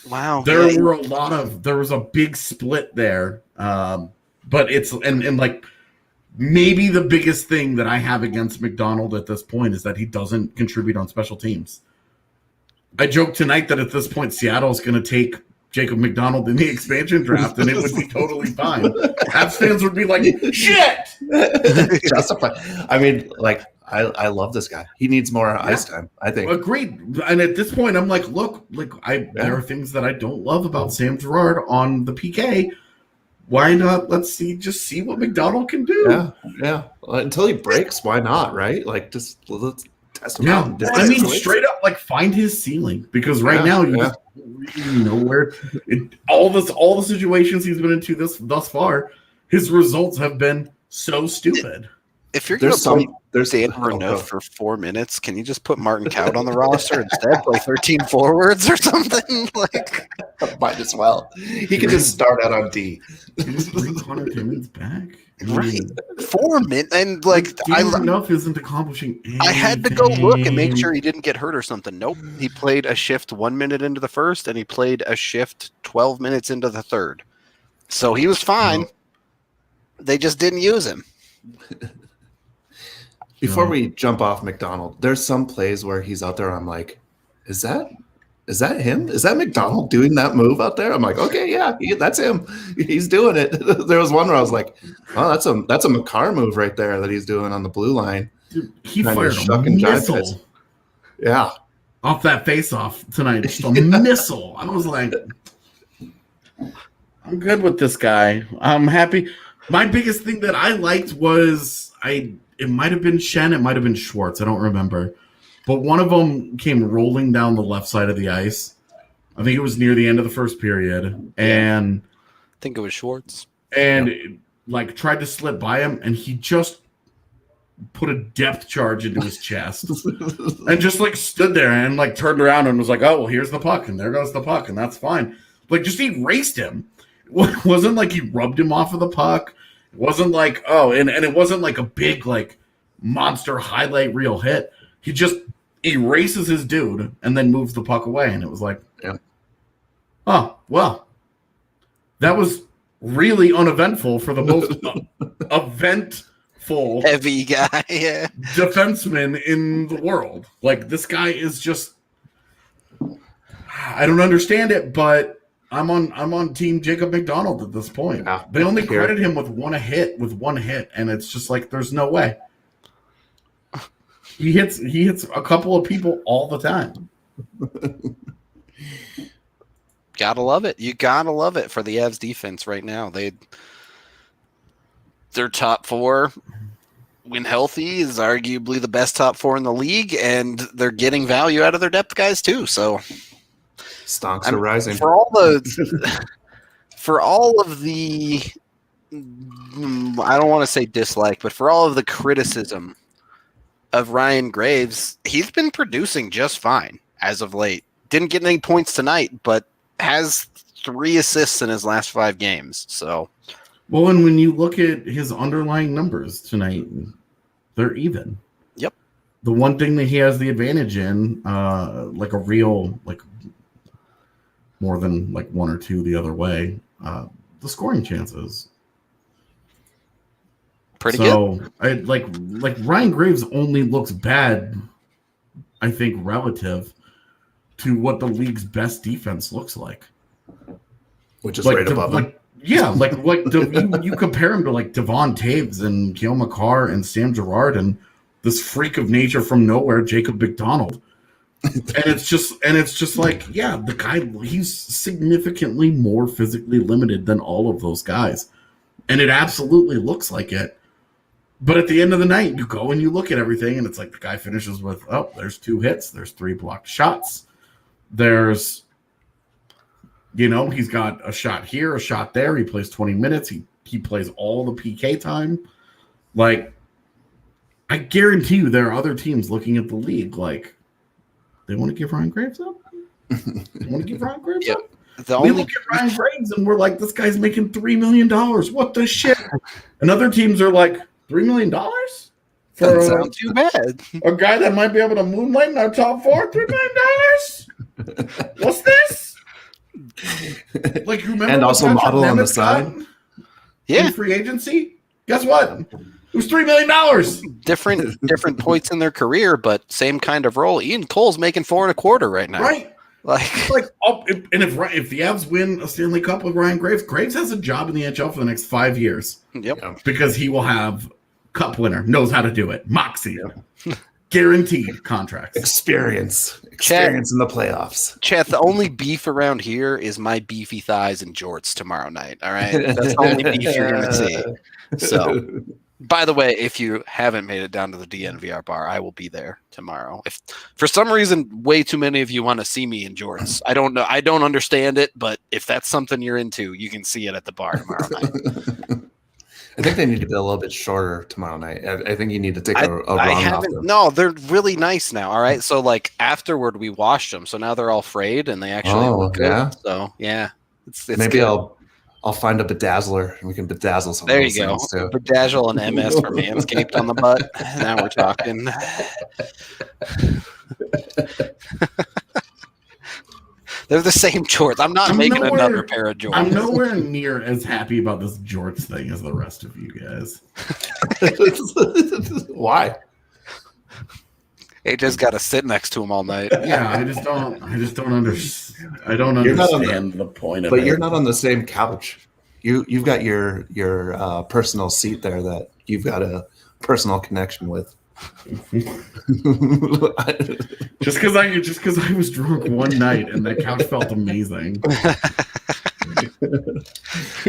wow, there was a big split there. But it's and like maybe the biggest thing that I have against McDonald at this point is that he doesn't contribute on special teams. I joked tonight that at this point Seattle is going to take Jacob McDonald in the expansion draft, and it would be totally fine. Avs fans would be like, "Shit!" Justified. I mean, like, I love this guy. He needs more ice time, I think. Agreed. And at this point, I'm like, look, there are things that I don't love about Sam Girard on the PK. Why not? Let's see what McDonald can do. Yeah. Well, until he breaks, why not? Right? Like, just let's test him out. I mean, straight up, like, find his ceiling, because right now you just don't really know where. All the situations he's been into thus far, his results have been so stupid. If you're going to play Dan Renault for 4 minutes, can you just put Martin Kaut on the roster instead? Play 13 forwards or something? Like, might as well. He could just start out on D. Just bring Connor Timmins back. Right. 4 minutes. And like, enough isn't accomplishing anything. I had to go look and make sure he didn't get hurt or something. Nope. He played a shift 1 minute into the first, and he played a shift 12 minutes into the third. So he was fine. They just didn't use him. Before we jump off McDonald, there's some plays where he's out there. I'm like, is that him? Is that McDonald doing that move out there? I'm like, okay, yeah, that's him. He's doing it. There was one where I was like, oh, that's a Makar move right there that he's doing on the blue line. Dude, he fired a missile. Yeah, off that face-off tonight. Just a missile. I was like, I'm good with this guy. I'm happy. My biggest thing that I liked was it might have been Shen, it might have been Schwartz, I don't remember. But one of them came rolling down the left side of the ice. I think it was near the end of the first period. And I think it was Schwartz. And like tried to slip by him, and he just put a depth charge into his chest. And just like stood there and like turned around and was like, oh, well, here's the puck, and there goes the puck, and that's fine. Like, just erased him. It wasn't like he rubbed him off of the puck. It wasn't like, and it wasn't like a big, like, monster highlight reel hit. He just erases his dude and then moves the puck away. And it was like, oh, well, that was really uneventful for the most eventful heavy guy defenseman in the world. Like, this guy is just, I don't understand it, but I'm on team Jacob McDonald at this point. Yeah, they only credit him with one hit, and it's just like, there's no way. He hits a couple of people all the time. Gotta love it. You gotta love it for the Avs defense right now. Their top four, when healthy, is arguably the best top four in the league, and they're getting value out of their depth guys too. So stonks are rising. For all of the, I don't want to say dislike, but for all of the criticism of Ryan Graves, he's been producing just fine as of late. Didn't get any points tonight, but has 3 assists in his last 5 games. So, well, and when you look at his underlying numbers tonight, they're even. Yep. The one thing that he has the advantage in, like a real, like, more than like 1 or 2 the other way, the scoring chances. Pretty good. Like Ryan Graves only looks bad, I think, relative to what the league's best defense looks like, which is like right above him. You compare him to like Devon Taves and Cale Makar and Sam Girard and this freak of nature from nowhere, Jacob McDonald. And it's just like, yeah, the guy, he's significantly more physically limited than all of those guys. And it absolutely looks like it. But at the end of the night, you go and you look at everything, and it's like the guy finishes with, oh, there's 2 hits, there's 3 blocked shots. There's, he's got a shot here, a shot there. He plays 20 minutes. He plays all the PK time. Like, I guarantee you there are other teams looking at the league like, they want to give Ryan Graves up? They want to give Ryan Graves up? We look at Ryan Graves and we're like, this guy's making $3 million. What the shit? And other teams are like, $3 million? Doesn't sound too bad. A guy that might be able to moonlight in our top four, $3 million? What's this? Like, remember? And also model on the side. In free agency? Guess what? It was $3 million. Different points in their career, but same kind of role. Ian Cole's making $4.25 right now. Right. And if the Avs win a Stanley Cup with Ryan Graves, Graves has a job in the NHL for the next 5 years. Yep. Because he will have cup winner, knows how to do it. Moxie. Yep. Guaranteed contracts. Experience in the playoffs. Chat, the only beef around here is my beefy thighs and jorts tomorrow night. All right. That's the only beef you're gonna see. So by the way, if you haven't made it down to the DNVR bar, I will be there tomorrow. If for some reason way too many of you want to see me in jorts, I don't know. I don't understand it, but if that's something you're into, you can see it at the bar tomorrow night. I think they need to be a little bit shorter tomorrow night. I think you need to take a run off them. No, they're really nice now. All right. So like afterward, we washed them. So now they're all frayed and they actually look good. Yeah. So yeah, it's maybe good. I'll find a bedazzler and we can bedazzle some. There you go. Bedazzle and MS for Manscaped on the butt. Now we're talking. They're the same jorts. I'm not making another pair of jorts. I'm nowhere near as happy about this jorts thing as the rest of you guys. Why? AJ's got to sit next to him all night. Yeah, I just don't understand. I don't understand the point of it. But you're not on the same couch. You've got your personal seat there that you've got a personal connection with. just because I was drunk one night and that couch felt amazing.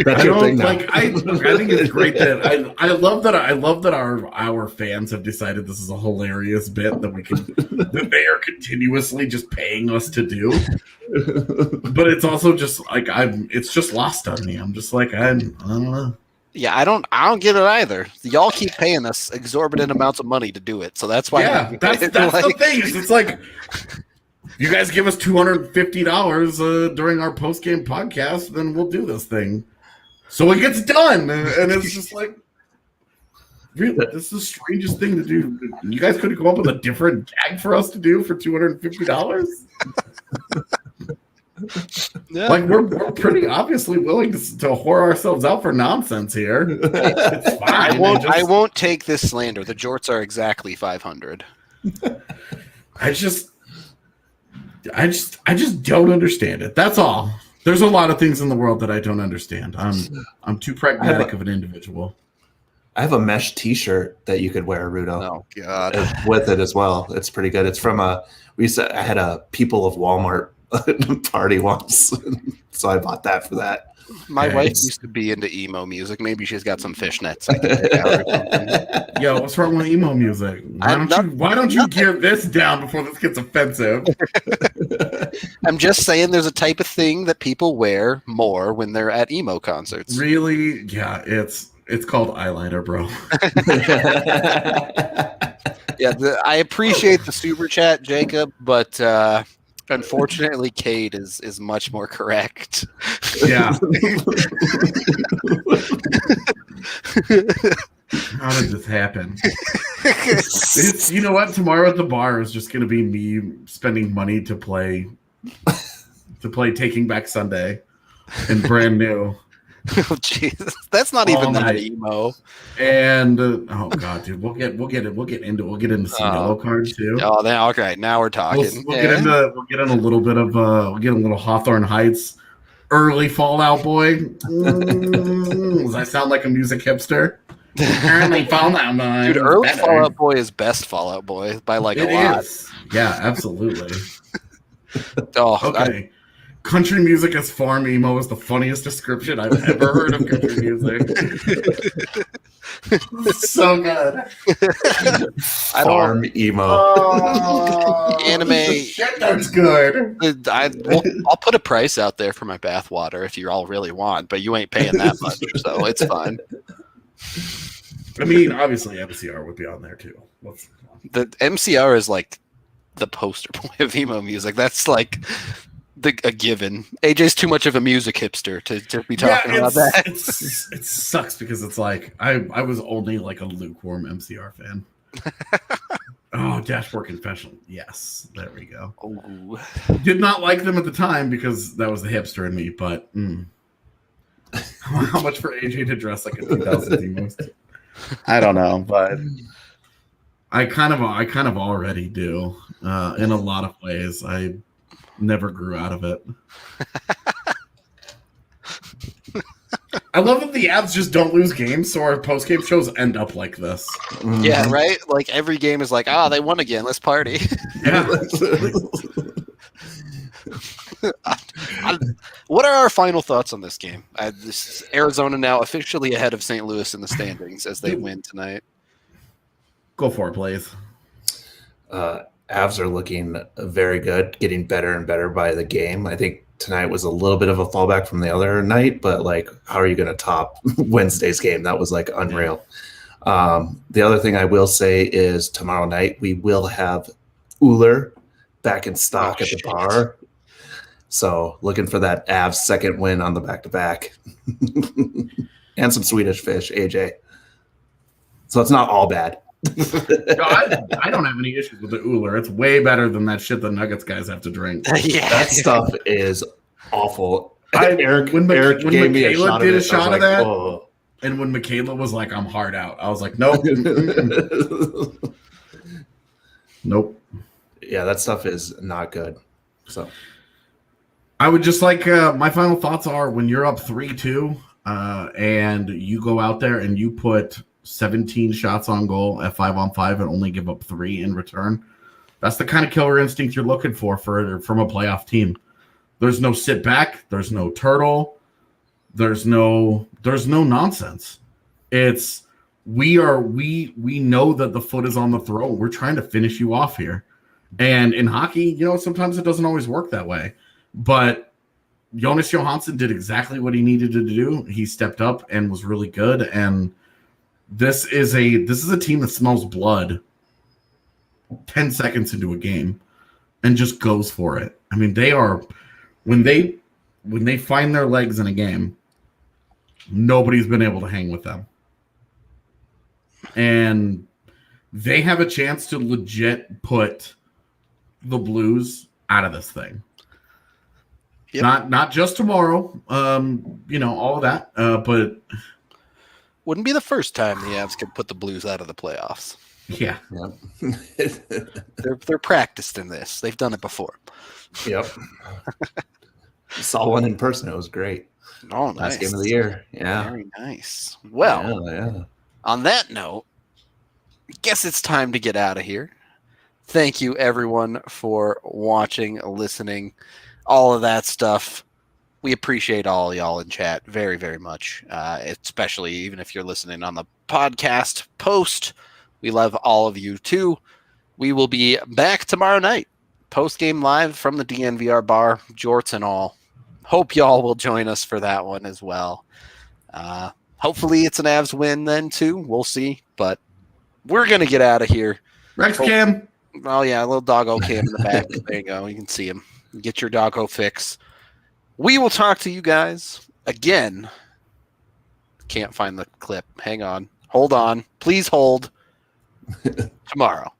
That's your thing now. I think it's great that I love that our fans have decided this is a hilarious bit that they are continuously just paying us to do. But it's also just like it's just lost on me. I'm just like I don't know. Yeah, I don't get it either. Y'all keep paying us exorbitant amounts of money to do it, so that's why. Yeah, that's the thing. It's like you guys give us $250 during our post-game podcast, then we'll do this thing. So it gets done, and it's just like, really, this is the strangest thing to do. You guys could have come up with a different gag for us to do for $250. Yeah. Like we're pretty obviously willing to whore ourselves out for nonsense here. It's fine. I won't take this slander. The jorts are exactly 500. I just don't understand it. That's all. There's a lot of things in the world that I don't understand. I'm too pragmatic of an individual. I have a mesh T-shirt that you could wear, Rudo. Oh God, with it as well. It's pretty good. It's from I had a People of Walmart party once, so I bought that for that. My wife used to be into emo music. Maybe she's got some fishnets I can take out or something. Yo, what's wrong with emo music? Why don't you gear this down before this gets offensive? I'm just saying there's a type of thing that people wear more when they're at emo concerts. Really? Yeah, it's called eyeliner, bro. Yeah, I appreciate the super chat, Jacob, but unfortunately, Cade is much more correct. Yeah. How did this happen? You know what? Tomorrow at the bar is just going to be me spending money to play Taking Back Sunday and Brand New. Oh Jesus, that's not even that emo. And oh god, dude, we'll get into some yellow cards too. Oh, then okay, now we're talking. We'll get in a little bit of we'll get a little Hawthorne Heights, early Fallout Boy. Does I sound like a music hipster? Early Fallout Boy, dude. Early Fallout Boy is best Fallout Boy by like a lot. Yeah, absolutely. Okay. Country music as farm emo is the funniest description I've ever heard of country music. So good. Farm emo. Anime. Shit, that's good. I'll put a price out there for my bathwater if you all really want, but you ain't paying that much, so it's fine. I mean, obviously MCR would be on there too. The MCR is like the poster boy of emo music. That's like a given. AJ's too much of a music hipster to just be talking about that. It sucks because it's like I was only like a lukewarm MCR fan. Oh, Dashboard Confessional. Yes, there we go. Ooh. Did not like them at the time because that was the hipster in me, but how much for AJ to dress like a 2000 team host? I don't know, but I kind of already do in a lot of ways. I never grew out of it. I love that the Avs just don't lose games, so our post-game shows end up like this. Yeah, right? Like every game is like, they won again. Let's party. Yeah. What are our final thoughts on this game? This is Arizona now officially ahead of St. Louis in the standings as they win tonight. Go for it, please. Avs are looking very good, getting better and better by the game. I think tonight was a little bit of a fallback from the other night, but like, how are you going to top Wednesday's game? That was like unreal. The other thing I will say is tomorrow night we will have Uller back in stock at the bar. So looking for that Avs second win on the back-to-back. And some Swedish fish, AJ. So it's not all bad. No, I don't have any issues with the Uller. It's way better than that shit the Nuggets guys have to drink. Yeah. That stuff is awful. Eric when gave me a shot did a shot of that, oh. And when Michaela was like, I'm hard out, I was like, nope. Nope. Yeah, that stuff is not good. So I would just like my final thoughts are when you're up 3-2 and you go out there and you put 17 shots on goal at 5-on-5 and only give up 3 in return. That's the kind of killer instinct you're looking for from a playoff team. There's no sit back. There's no turtle. There's no nonsense. It's we know that the foot is on the throat. We're trying to finish you off here. And in hockey, sometimes it doesn't always work that way. But Jonas Johansson did exactly what he needed to do. He stepped up and was really good. And this is a team that smells blood 10 seconds into a game and just goes for it. I mean, they are when they find their legs in a game, nobody's been able to hang with them. And they have a chance to legit put the Blues out of this thing. Yep. Not just tomorrow, all of that, but wouldn't be the first time the Avs could put the Blues out of the playoffs. Yeah. They're practiced in this. They've done it before. Yep. Saw one in person. It was great. Oh, nice. Last game of the year. Yeah. Very nice. Well, on that note, I guess it's time to get out of here. Thank you, everyone, for watching, listening, all of that stuff. We appreciate all y'all in chat very, very much, especially even if you're listening on the podcast post. We love all of you, too. We will be back tomorrow night, post-game live from the DNVR bar, jorts and all. Hope y'all will join us for that one as well. Hopefully it's an Avs win then, too. We'll see, but we're going to get out of here. Rex Cam. Oh, yeah, a little doggo cam in the back. There you go. You can see him. Get your doggo fix. We will talk to you guys again. Can't find the clip. Hang on. Hold on. Please hold. Tomorrow.